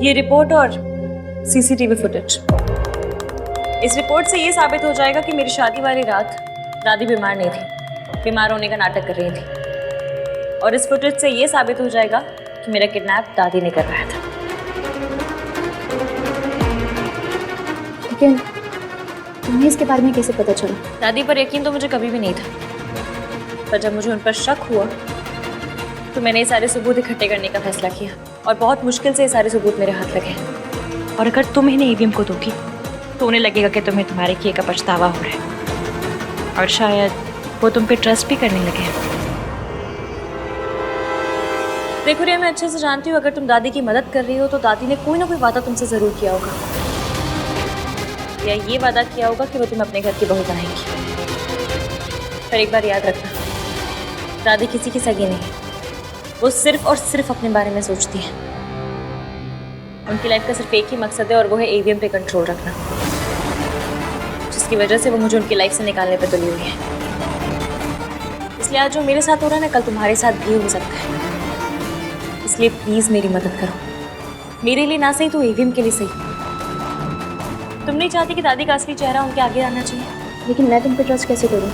ये रिपोर्ट और CCTV footage, इस रिपोर्ट से ये साबित हो जाएगा कि मेरी शादी वाली रात दादी बीमार नहीं थी, बीमार होने का नाटक कर रही थी। और इस फुटेज से ये साबित हो जाएगा कि मेरा किडनैप दादी ने करवाया था। लेकिन तुम्हें इसके बारे में कैसे पता चला? दादी पर यकीन तो मुझे कभी भी नहीं था, पर जब मुझे उन पर शक हुआ तो मैंने ये सारे सबूत इकट्ठे करने का फैसला किया और बहुत मुश्किल से ये सारे सबूत मेरे हाथ लगे। और अगर तुम इन्हें ईवीएम को दोगी तो उन्हें लगेगा कि तुम्हें तुम्हारे किए का पछतावा हो रहा है और शायद वो तुम पे ट्रस्ट भी करने लगे। देखो रिया, मैं अच्छे से जानती हूँ अगर तुम दादी की मदद कर रही हो तो दादी ने कोई ना कोई वादा तुमसे जरूर किया होगा, या ये वादा किया होगा कि वो तुम्हें अपने घर की बहू बनाएंगी। पर एक बार याद रखना, दादी किसी की सगी नहीं, वो सिर्फ और सिर्फ अपने बारे में सोचती है। उनकी लाइफ का सिर्फ एक ही मकसद है और वो है ईवीएम पे कंट्रोल रखना, जिसकी वजह से वो मुझे उनकी लाइफ से निकालने पे तुली हुई है। इसलिए आज जो मेरे साथ हो रहा है ना, कल तुम्हारे साथ भी हो सकता है। इसलिए प्लीज मेरी मदद करो, मेरे लिए ना सही तो ईवीएम के लिए सही। तुम नहीं चाहती कि दादी का असली चेहरा उनके आगे आना चाहिए? लेकिन मैं तुम पे ट्रस्ट कैसे करूँ?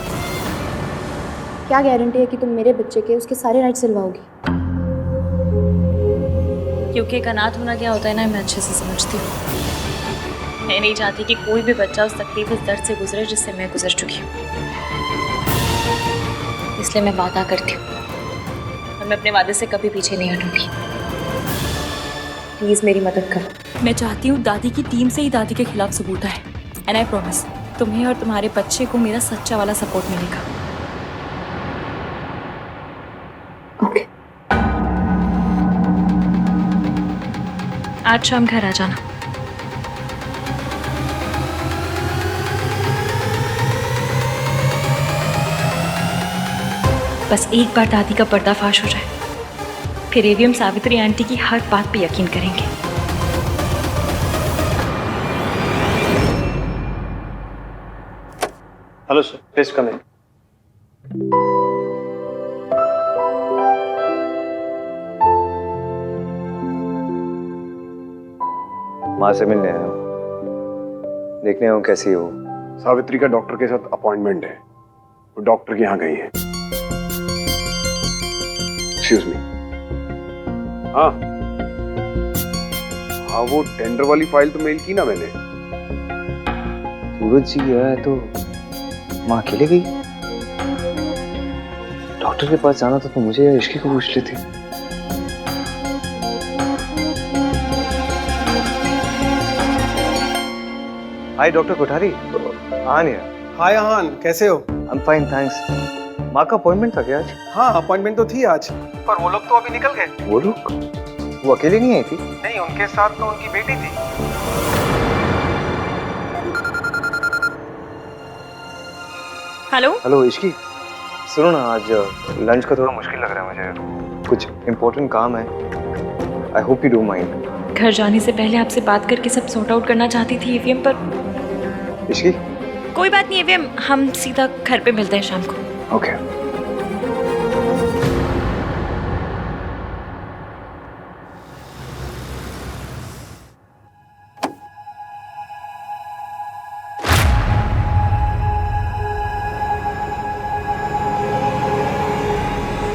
क्या गारंटी है कि तुम मेरे बच्चे के उसके सारे राइट्स दिलवाओगी? क्योंकि एक अनाथ होना क्या होता है ना, मैं अच्छे से समझती हूँ। मैं नहीं चाहती कि कोई भी बच्चा उस तकलीफ, उस दर्द से गुजरे जिससे मैं गुजर चुकी हूँ। इसलिए मैं वादा करती हूँ और मैं अपने वादे से कभी पीछे नहीं हटूंगी। प्लीज मेरी मदद करो। मैं चाहती हूँ दादी की टीम से ही दादी के खिलाफ सबूत आए, एंड आई प्रॉमिस तुम्हें और तुम्हारे बच्चे को मेरा सच्चा वाला सपोर्ट मिलेगा। ओके। आज शाम घर आ जाना। बस एक बार दादी का पर्दाफाश हो जाए, फिर ईवीएम सावित्री आंटी की हर बात पे यकीन करेंगे। हेलो सर, प्लीज कम इन। माँ से मिलने आया हूँ, देखने आया हूँ कैसी हो। सावित्री का डॉक्टर के साथ अपॉइंटमेंट है, वो डॉक्टर के यहाँ गई है। Excuse me. हाँ हाँ, वो टेंडर वाली फाइल तो मेल की ना मैंने। सूरज जी गया है तो माँ अकेले गई? डॉक्टर के पास जाना था तो मुझे या इश्की को पूछ लेती। हाय डॉक्टर कोठारी। हाँ नहीं। हाय आहान, कैसे हो? I am fine thanks. माँ का अपॉइंटमेंट था क्या आज? हाँ, अपॉइंटमेंट तो थी आज, पर वो लोग तो अभी निकल गए। वो लोग? वो अकेले नहीं आई थी? नहीं, उनके साथ तो उनकी बेटी थी। हेलो हेलो इश्की, सुनो ना, आज लंच का थोड़ा मुश्किल लग रहा है मुझे, कुछ इम्पोर्टेंट काम है। I hope you don't mind. घर जाने से पहले आपसे बात करके सब सॉर्ट आउट करना चाहती थी ईवीएम पर। इश्की कोई बात नहीं ईवीएम, हम सीधा घर पे मिलते हैं शाम को। ओके।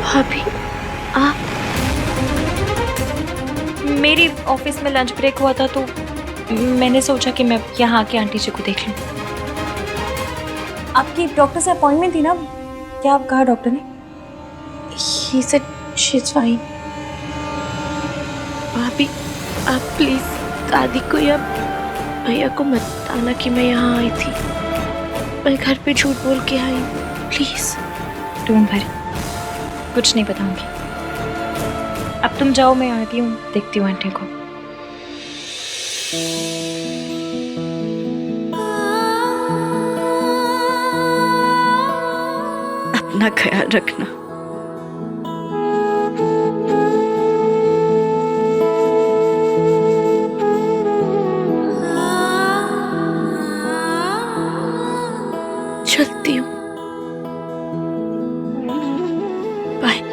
भाभी आप? मेरी ऑफिस में लंच ब्रेक हुआ था तो मैंने सोचा कि मैं यहाँ आके आंटी जी को देख लूं। आपकी डॉक्टर से अपॉइंटमेंट थी ना, क्या आप कहा डॉक्टर ने? He said she's fine. भाभी आप प्लीज दादी को या भैया को मत बताना कि मैं यहाँ आई थी। मैं घर पे झूठ बोल के आई, प्लीज। डोंट वरी, कुछ नहीं बताऊंगी। अब तुम जाओ, मैं आती हूँ, देखती हूँ आंटी को। अपना ख्याल रखना। चलती हूँ, बाय। भाभी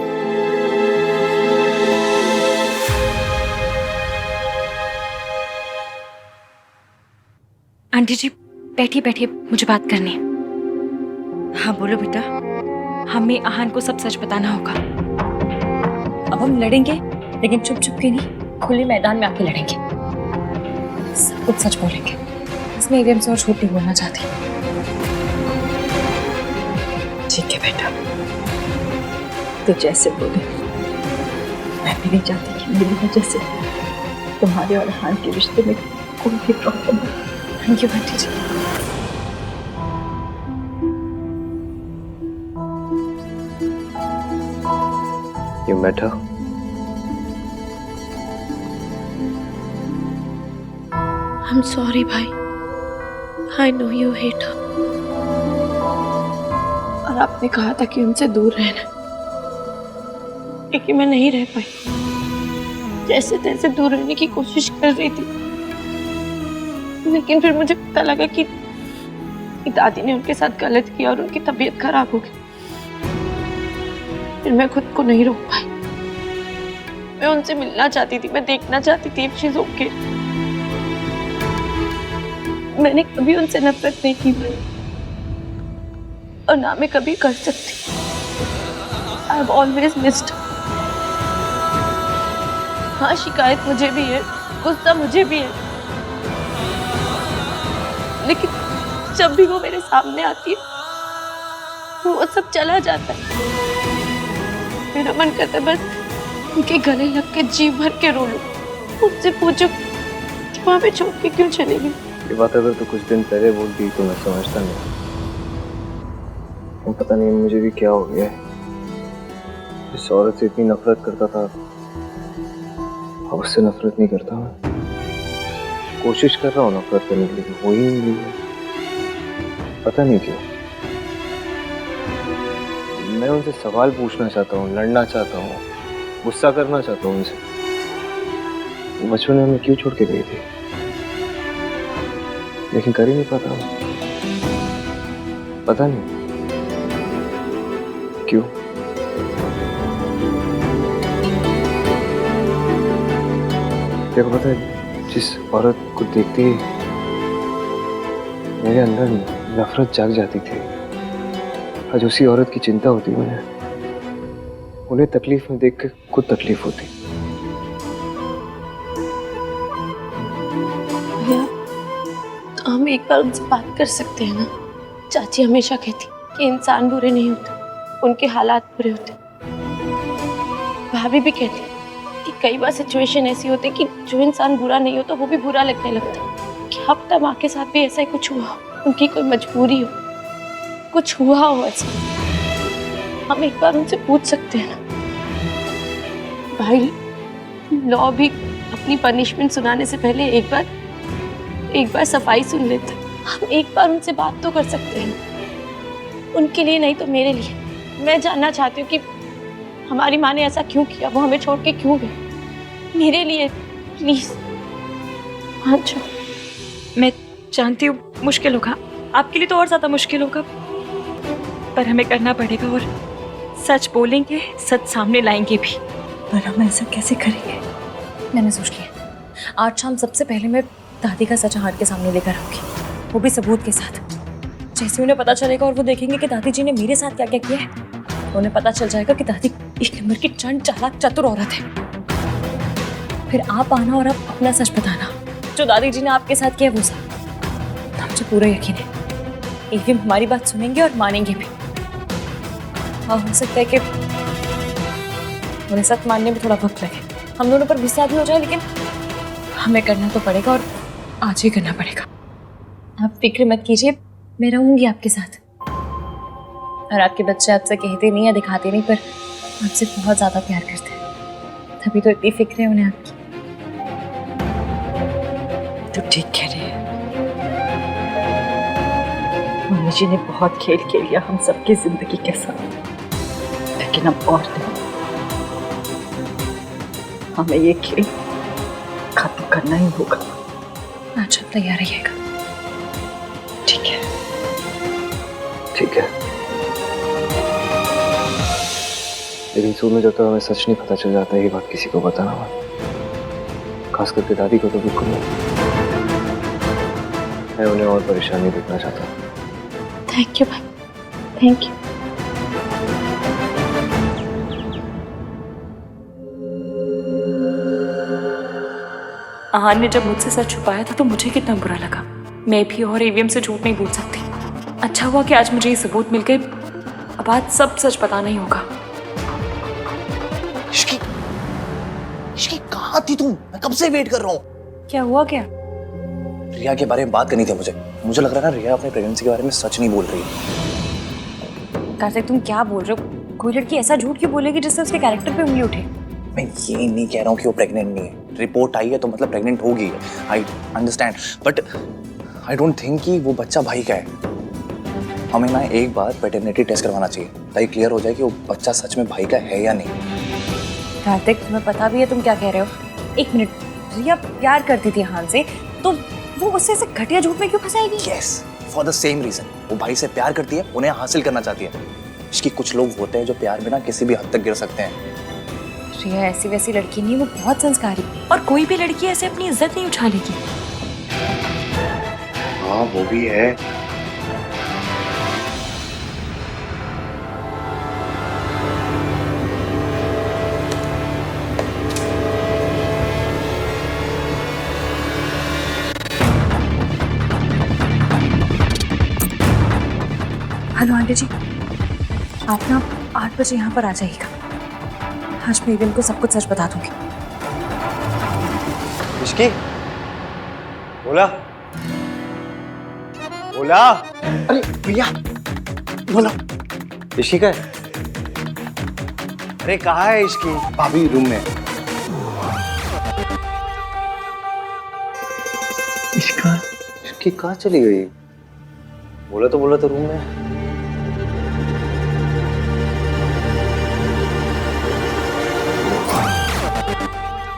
आंटी जी बैठिए बैठिए, मुझे बात करनी है। हाँ बोलो बेटा। हमें आहान को सब सच बताना होगा। अब हम लड़ेंगे, लेकिन चुप चुप के नहीं, खुले मैदान में आके लड़ेंगे। सब कुछ सच बोलेंगे। इसमें एक से और झूठ नहीं बोलना चाहती। ठीक है बेटा, तो जैसे बोले। मैं भी नहीं चाहती कि मेरी वजह से तुम्हारे और हान के रिश्ते में कोई भी प्रॉब्लम हो। Thank you aunty ji. You met her? I'm sorry भाई, I know you hate her। और आपने कहा था कि उनसे दूर रहना, लेकिन मैं नहीं रह पाई। जैसे तैसे दूर रहने की कोशिश कर रही थी, लेकिन फिर मुझे पता लगा कि दादी ने उनके साथ गलत किया और उनकी तबीयत खराब हो गई। फिर मैं खुद को नहीं रोक पाई। मैं उनसे मिलना चाहती थी, मैं देखना चाहती थी if she's okay। मैंने कभी उनसे नफरत नहीं की भाई, और ना मैं कभी कर सकती। I have always missed। हाँ, शिकायत मुझे भी है, गुस्सा मुझे भी है, लेकिन जब भी वो मेरे सामने आती है वो सब चला जाता है। मेरा मन करता है बस उनके गले लग के जी भर के रो लूं। मुझसे पूछो कि वहां पे छोड़ के क्यों चली गई। ये बात अगर तो कुछ दिन पहले बोलती तो मैं समझता नहीं। पता नहीं मुझे भी क्या हो गया है। इस औरत से इतनी नफरत करता था, अब उससे नफरत नहीं करता। मैं कोशिश कर रहा हूँ नफरत करने के लिए, हो ही नहीं रही है। पता नहीं क्यों। मैं उनसे सवाल पूछना चाहता हूँ, लड़ना चाहता हूँ, गुस्सा करना चाहता हूँ उनसे। बचपन में हमें क्यों छोड़ के गई थी, लेकिन कर ही नहीं पाता हूँ। पता नहीं क्यों। देखो पता है, जिस औरत को देखते ही मेरे अंदर नफरत जाग जाती थी, आज उसी औरत की चिंता होती मुझे। उन्हें तकलीफ में देख के खुद तकलीफ होती। भैया, तो हम एक बार उनसे बात कर सकते हैं ना। चाची हमेशा कहती कि इंसान बुरे नहीं होते, उनके हालात बुरे होते। भाभी भी कहती कि कई बार सिचुएशन ऐसी होती कि जो इंसान बुरा नहीं होता वो भी बुरा लगने लगता। क्या पता माँ के साथ भी ऐसा ही कुछ हुआ, उनकी कोई मजबूरी हो, कुछ हुआ हो ऐसा। हम एक बार उनसे पूछ सकते हैं ना। भाई, लॉ भी अपनी पनिशमेंट सुनाने से पहले एक बार सफाई सुन लेते। हम एक बार उनसे बात तो कर सकते हैं, उनके लिए नहीं तो मेरे लिए। मैं जानना चाहती हूँ कि हमारी माँ ने ऐसा क्यों किया, वो हमें छोड़ के क्यों गए। मेरे लिए प्लीज। अच्छा, मैं जानती हूँ मुश्किल होगा, आपके लिए तो और ज्यादा मुश्किल होगा, पर हमें करना पड़ेगा। और सच बोलेंगे, सच सामने लाएंगे भी। पर हम ऐसा कैसे करेंगे? मैंने सोच लिया, आज शाम सबसे पहले मैं दादी का सच हाथ के सामने लेकर आऊंगी, वो भी सबूत के साथ। जैसे उन्हें पता चलेगा और वो देखेंगे कि दादी जी ने मेरे साथ क्या क्या किया है, तो उन्हें पता चल जाएगा कि दादी एक नंबर की चंड चालाक चतुर औरत है। फिर आप आना और आप अपना सच बताना, जो दादी जी ने आपके साथ किया वो सब। तो मुझे पूरा यकीन है एक दिन हमारी बात सुनेंगे और मानेंगे भी। हाँ, हो सकता है कि उन्हें सच मानने में थोड़ा वक्त लगे, हम दोनों पर गुस्सा भी हो जाए, लेकिन हमें करना तो पड़ेगा और आज ही करना पड़ेगा। आप फिक्र मत कीजिए, मैं रहूंगी आपके साथ। और आपके बच्चे आपसे कहते नहीं या दिखाते नहीं, पर आपसे बहुत ज्यादा प्यार करते हैं, तभी तो इतनी फिक्र है उन्हें आपकी। तो ठीक कह रही है। मम्मी जी ने बहुत खेल खेल लिया हम सबकी जिंदगी के साथ, लेकिन अब और नहीं। हमें ये खेल खत्म करना ही होगा। आज आप तैयार रहिएगा। ठीक है। ठीक है, लेकिन शुरू में जब तक हमें सच नहीं पता चल जाता, ये बात किसी को बताना मत, खास करके दादी को तो बिल्कुल नहीं। मैं उन्हें और परेशान नहीं देखना चाहता। थैंक यू भाई, थैंक यू। आहान ने जब मुझसे सच छुपाया था तो मुझे कितना बुरा लगा। मैं भी और एवीएम से झूठ नहीं बोल सकती। अच्छा हुआ कि आज मुझे ये सबूत मिल गए। अब आज सब सच बताना ही होगा। इश्की, इश्की कहाँ थी तुम? मैं कब से वेट कर रहा हूँ। क्या हुआ क्या? रिया के बारे में बात करनी थी मुझे लग रहा है ना रिया अपने प्रेगनेंसी के बारे में सच नहीं बोल रही है। कार्तिक तुम क्या बोल रहे हो? कोई लड़की ऐसा झूठ क्यों बोलेगी जिससे उसके कैरेक्टर पे उंगली उठे? मैं ये नहीं कह रहा हूँ कि वो प्रेग्नेंट नहीं है। रिपोर्ट आई है तो मतलब प्रेग्नेंट होगी। I understand, but I don't think कि वो बच्चा भाई का है। हमें ना एक बार पैटर्निटी टेस्ट करवाना चाहिए ताकि क्लियर हो जाए कि वो बच्चा सच में भाई का है या नहीं। कार्तिक तुम्हें पता भी है तुम क्या कह रहे हो? एक मिनट, रिया प्यार करती थी हान से तो वो उससे ऐसे घटिया झूठ में क्यों फंसाएगी? Yes, for the same reason. वो भाई से प्यार करती है, उन्हें हासिल करना चाहती है। इसकी कुछ लोग होते हैं जो प्यार में ना किसी भी हद तक गिर सकते हैं। रिया ऐसी वैसी लड़की नहीं, वो बहुत संस्कारी और कोई भी लड़की ऐसे अपनी इज्जत नहीं उछालेगी। हाँ वो भी है। हेलो आंटी जी, आप ना 8 बजे यहाँ पर आ जाइएगा। आज मैं एवियम को सब कुछ सच बता दूंगी। इश्की, बोला बोला। अरे रिया, बोलो। इश्की का है? अरे कहाँ है इश्की? भाभी रूम में। इश्की कहाँ चली गई? बोला तो रूम में।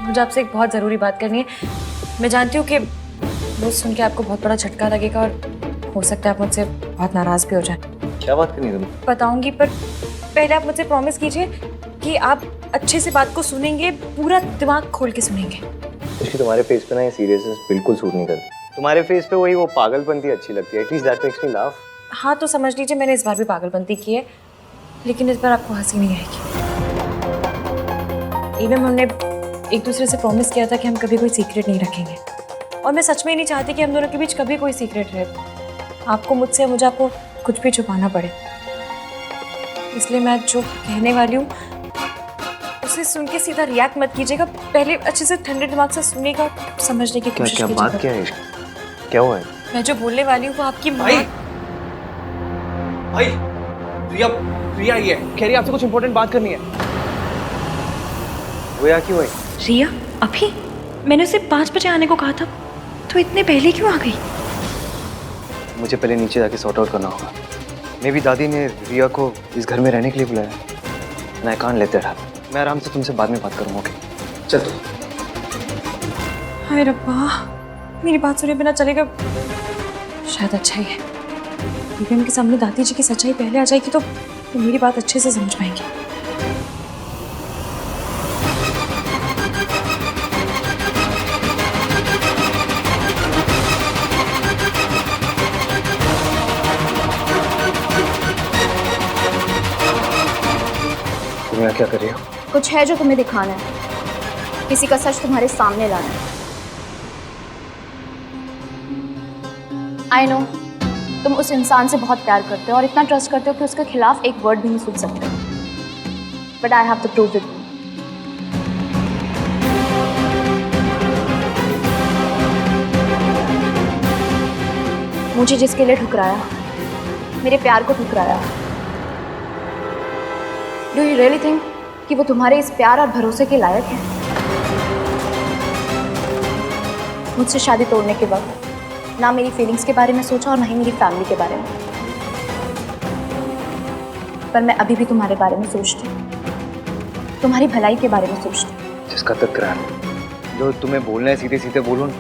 मुझे आपसे एक बहुत ज़रूरी बात करनी है। मैं जानती हूँ कि वो सुन के आपको बहुत बड़ा झटका लगेगा और हो सकता है आप मुझसे बहुत नाराज़ भी हो जाए। क्या बात करनी है तुम्हें? बताऊंगी, पर पहले आप मुझसे प्रॉमिस कीजिए कि आप अच्छे से बात को सुनेंगे, पूरा दिमाग खोल के सुनेंगे। इश्की तुम्हारे फेस पे ना ये सीरियसनेस बिल्कुल सूट नहीं करती। तुम्हारे फेस पे वही वो पागलपंती अच्छी लगती है। At least that makes me laugh. हाँ तो समझ लीजिए मैंने इस बार भी पागलपंती की है, लेकिन इस बार आपको हंसी नहीं आएगी। इवन हमने एक दूसरे से प्रॉमिस किया था कि हम कभी कोई सीक्रेट नहीं रखेंगे, और मैं सच में नहीं चाहती कि हम दोनों के बीच कभी कोई सीक्रेट रहे। आपको मुझसे, मुझे आपको कुछ भी छुपाना पड़े। इसलिए मैं जो कहने वाली हूँ उसे सुन के सीधा रिएक्ट मत कीजिएगा। पहले अच्छे से ठंडे दिमाग से सुनिएगा, समझने की कोशिश क्या कीजिएगा। बात क्या है इश्की? क्या हुआ है? मैं जो बोलने वाली हूँ वो आपकी भाई रिया ही है, कह रही है आपसे कुछ इंपॉर्टेंट बात करनी है। वो यहाँ क्यों आई? रिया अभी मैंने उसे 5 बजे आने को कहा था, तो इतने पहले क्यों आ गई? मुझे पहले नीचे जाके सॉर्ट आउट करना होगा। मे भी दादी ने रिया को इस घर में रहने के लिए बुलाया। मैं कान लेते रहा। मैं आराम से तुमसे बाद में बात करूँगा। ओके चल तू। हाय रब्बा, मेरी बात सुने बिना चलेगा। शायद अच्छा ही है, क्योंकि उनके सामने दादी जी की सच्चाई पहले आ जाएगी तो मेरी बात अच्छे से समझ पाएंगे। तुम यहाँ क्या कर रही हो? कुछ है जो तुम्हें दिखाना है, किसी का सच तुम्हारे सामने लाना है। आई नो तुम उस इंसान से बहुत प्यार करते हो और इतना ट्रस्ट करते हो कि उसके खिलाफ एक वर्ड भी नहीं सुन सकते, but I have to prove it. मुझे जिसके लिए ठुकराया, मेरे प्यार को ठुकराया, डू यू रियली थिंक कि वो तुम्हारे इस प्यार और भरोसे के लायक है? मुझसे शादी तोड़ने के वक्त ना मेरी फीलिंग्स के बारे में सोचा और ना ही मेरी फैमिली के बारे में, पर मैं अभी भी तुम्हारे बारे में सोचती हूँ, तुम्हारी भलाई के बारे में सोचती हूँ। जिसका तकरार जो तुम्हें बोलना है सीधे सीधे बोलो ना।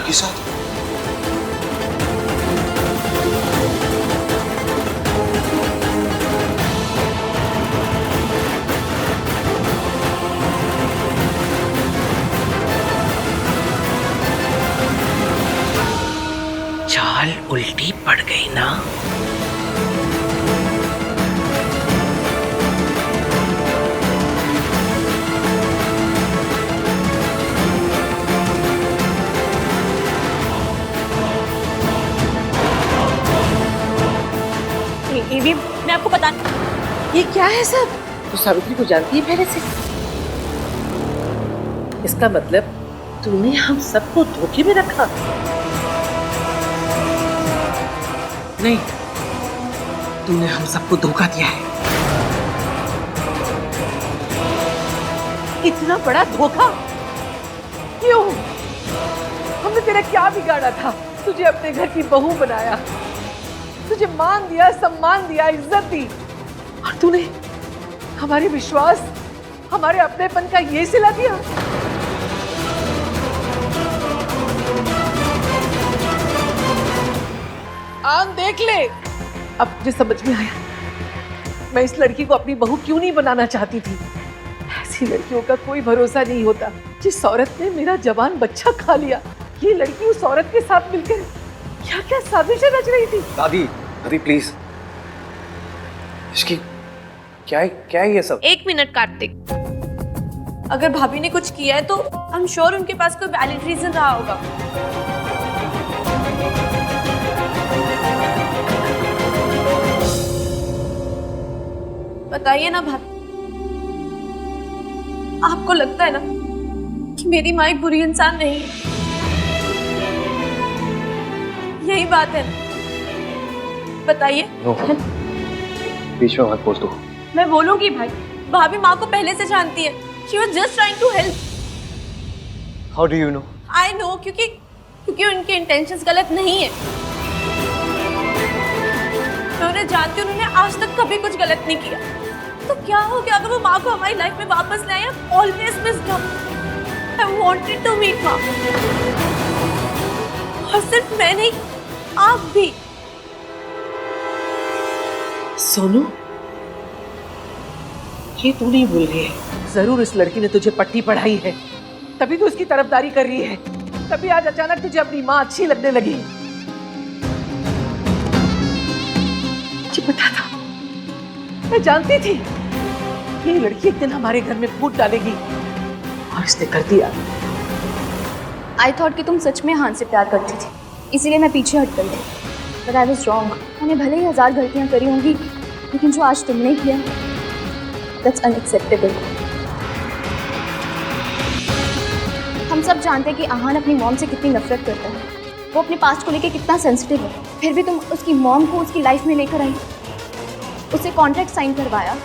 के साथ? चाल उल्टी पड़ गई ना। ये भी मैं आपको बता, ये क्या है सब? तू सावित्री को जानती है पहले से? इसका मतलब तूने हम सबको धोखे में रखा? नहीं, तूने हम सबको धोखा दिया है। इतना बड़ा धोखा क्यों? हमने तेरा क्या बिगाड़ा था? तुझे अपने घर की बहू बनाया, तुझे मान दिया, सम्मान दिया, इज्जत दी, और तूने हमारे विश्वास, हमारे अपनेपन का ये सिला दिया। आन देख ले। अब मुझे समझ में आया, मैं इस लड़की को अपनी बहू क्यों नहीं बनाना चाहती थी। ऐसी लड़कियों का कोई भरोसा नहीं होता। जिस औरत ने मेरा जवान बच्चा खा लिया, ये लड़की उस औरत के साथ मिलकर क्या क्या साजिशें रच रही थी। दादी, दादी प्लीज, इसकी क्या है ये सब? 1 मिनट कार्तिक, अगर भाभी ने कुछ किया है तो आई एम श्योर उनके पास कोई वैलिड रीजन रहा होगा। बताइए ना भाभी, आपको लगता है ना कि मेरी माँ एक बुरी इंसान नहीं है? यही बात है ना? बताइए। बीच में मत बोल दो। मैं बोलूंगी भाई, भाभी माँ को पहले से जानती है। She was just trying to help. How do you know? I know, क्योंकि उनके इंटेंशंस गलत नहीं है। मैं उन्हें जानती हूँ, उन्होंने आज तक कभी कुछ गलत नहीं किया। तो क्या हो गया अगर वो माँ को हमारी लाइफ में वापस ले आए? Always missed her. I wanted to meet माँ। और सिर्फ मैं नहीं, आप भी। सोनू, ये तू नहीं भूल रही है। जरूर इस लड़की ने तुझे पट्टी पढ़ाई है, तभी तू उसकी तरफदारी कर रही है। तभी आज अचानक तुझे अपनी माँ अच्छी लगने लगी। मुझे पता था, मैं जानती थी ये लड़की एक दिन हमारे घर में फूट डालेगी, और इसने कर दिया। आई थॉट कि तुम सच में हान से प्यार करती थी, इसीलिए मैं पीछे हट गई थी। But I was wrong. मैंने भले ही 1000 गलतियां करी होंगी, लेकिन जो आज तुमने किया, दैट्स अनएक्सेप्टेबल। हम सब जानते हैं कि आहान अपनी मॉम से कितनी नफरत करता है, वो अपने पास्ट को लेकर कितना सेंसिटिव है। फिर भी तुम उसकी मॉम को उसकी लाइफ में लेकर आई, उसे कॉन्ट्रैक्ट साइन करवाया,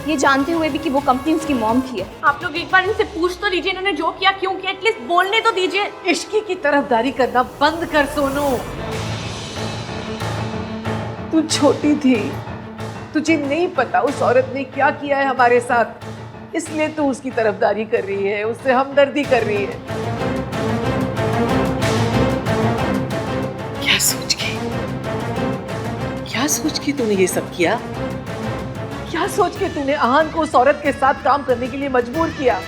ये जानते हुए भी कि वो कंपनी उसकी मॉम की है। आप लोग एक बार इनसे पूछ तो लीजिए इन्होंने जो किया क्यों किया, एटलीस्ट बोलने तो दीजिए। इश्की की तरफदारी करना बंद कर सोनू। तू छोटी थी, तुझे नहीं पता उस औरत ने क्या किया है हमारे साथ, इसलिए तू उसकी तरफदारी कर रही है, उससे हमदर्दी कर रही है। क्या सोच के तूने ये सब किया? क्या सोच के तूने आहान को उस औरत के साथ काम करने के लिए मजबूर किया?